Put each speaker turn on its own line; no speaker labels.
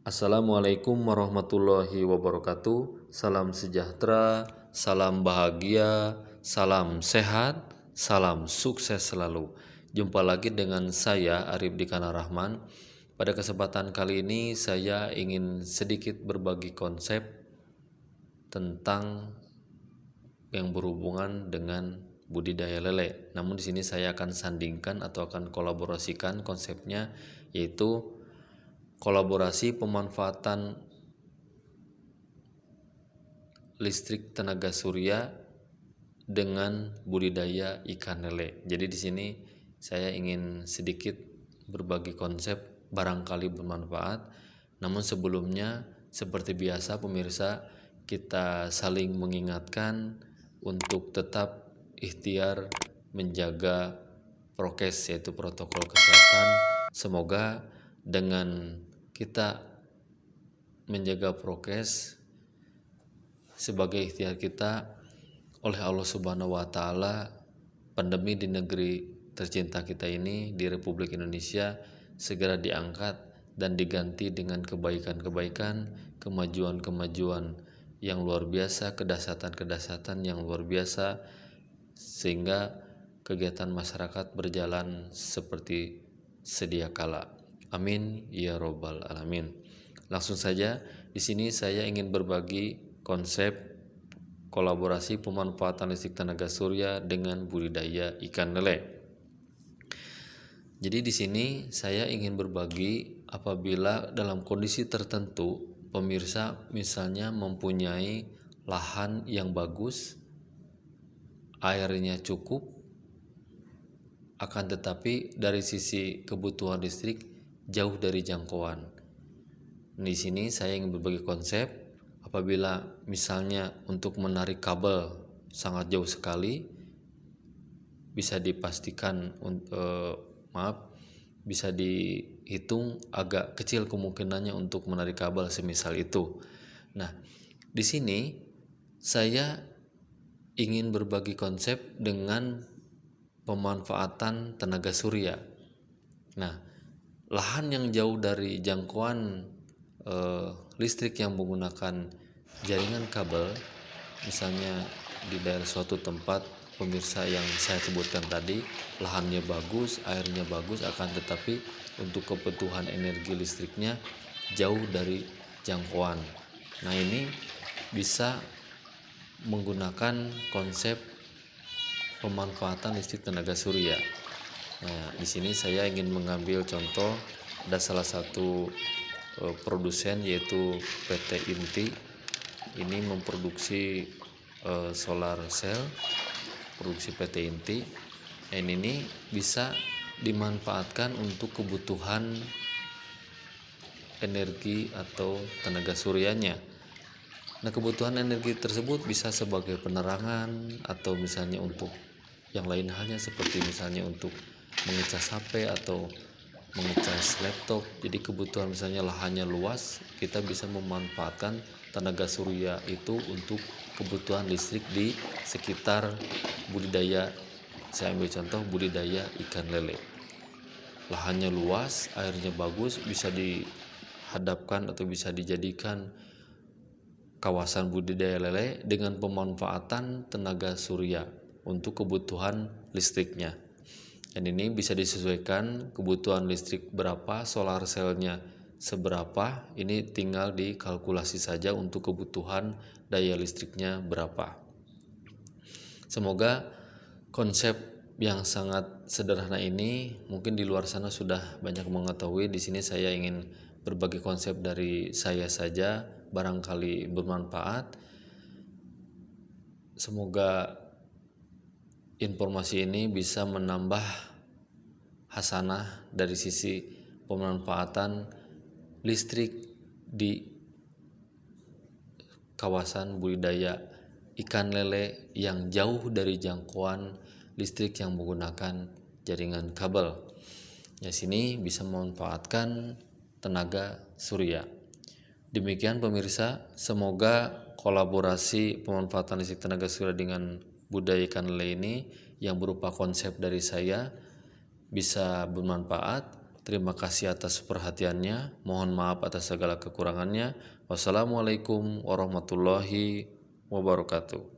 Assalamualaikum warahmatullahi wabarakatuh. Salam sejahtera, salam bahagia, salam sehat, salam sukses selalu. Jumpa lagi dengan saya Arif Dikana Rahman. Pada kesempatan kali ini saya ingin sedikit berbagi konsep tentang yang berhubungan dengan budidaya lele. Namun di sini saya akan sandingkan atau akan kolaborasikan konsepnya, yaitu kolaborasi pemanfaatan listrik tenaga surya dengan budidaya ikan lele. Jadi di sini saya ingin sedikit berbagi konsep, barangkali bermanfaat. Namun sebelumnya seperti biasa pemirsa, kita saling mengingatkan untuk tetap ikhtiar menjaga prokes, yaitu protokol kesehatan. Semoga dengan kita menjaga prokes sebagai ikhtiar kita, oleh Allah Subhanahu wa Ta'ala, pandemi di negeri tercinta kita ini, di Republik Indonesia, segera diangkat dan diganti dengan kebaikan-kebaikan, kemajuan-kemajuan yang luar biasa, kedahsyatan-kedahsyatan yang luar biasa, sehingga kegiatan masyarakat berjalan seperti sedia kala. Amin ya robbal alamin. Langsung saja, di sini saya ingin berbagi konsep kolaborasi pemanfaatan listrik tenaga surya dengan budidaya ikan lele. Jadi di sini saya ingin berbagi apabila dalam kondisi tertentu pemirsa misalnya mempunyai lahan yang bagus, airnya cukup, akan tetapi dari sisi kebutuhan listrik jauh dari jangkauan. Di sini saya ingin berbagi konsep apabila misalnya untuk menarik kabel sangat jauh sekali, bisa dipastikan bisa dihitung agak kecil kemungkinannya untuk menarik kabel semisal itu. Nah, di sini saya ingin berbagi konsep dengan pemanfaatan tenaga surya. Nah, lahan yang jauh dari jangkauan listrik yang menggunakan jaringan kabel, misalnya di daerah suatu tempat pemirsa yang saya sebutkan tadi, lahannya bagus, airnya bagus, akan tetapi untuk kebutuhan energi listriknya jauh dari jangkauan. Nah, ini bisa menggunakan konsep pemanfaatan listrik tenaga surya. Nah, di sini saya ingin mengambil contoh, ada salah satu produsen yaitu PT Inti. Ini memproduksi solar cell, produksi PT Inti. Dan ini bisa dimanfaatkan untuk kebutuhan energi atau tenaga suryanya. Nah, kebutuhan energi tersebut bisa sebagai penerangan atau misalnya untuk yang lain halnya, seperti misalnya untuk mengecas HP atau mengecas laptop. Jadi kebutuhan misalnya lahannya luas, kita bisa memanfaatkan tenaga surya itu untuk kebutuhan listrik di sekitar budidaya. Saya ambil contoh budidaya ikan lele. Lahannya luas, airnya bagus, bisa dihadapkan atau bisa dijadikan kawasan budidaya lele dengan pemanfaatan tenaga surya untuk kebutuhan listriknya. Dan ini bisa disesuaikan kebutuhan listrik berapa, solar cell-nya seberapa, ini tinggal dikalkulasi saja untuk kebutuhan daya listriknya berapa. Semoga konsep yang sangat sederhana ini mungkin di luar sana sudah banyak mengetahui. Di sini saya ingin berbagi konsep dari saya saja, barangkali bermanfaat. Semoga informasi ini bisa menambah hasanah dari sisi pemanfaatan listrik di kawasan budidaya ikan lele yang jauh dari jangkauan listrik yang menggunakan jaringan kabel. Ya, sini bisa memanfaatkan tenaga surya. Demikian pemirsa, semoga kolaborasi pemanfaatan listrik tenaga surya dengan budaya ikan lele ini yang berupa konsep dari saya bisa bermanfaat. Terima kasih atas perhatiannya. Mohon maaf atas segala kekurangannya. Wassalamualaikum warahmatullahi wabarakatuh.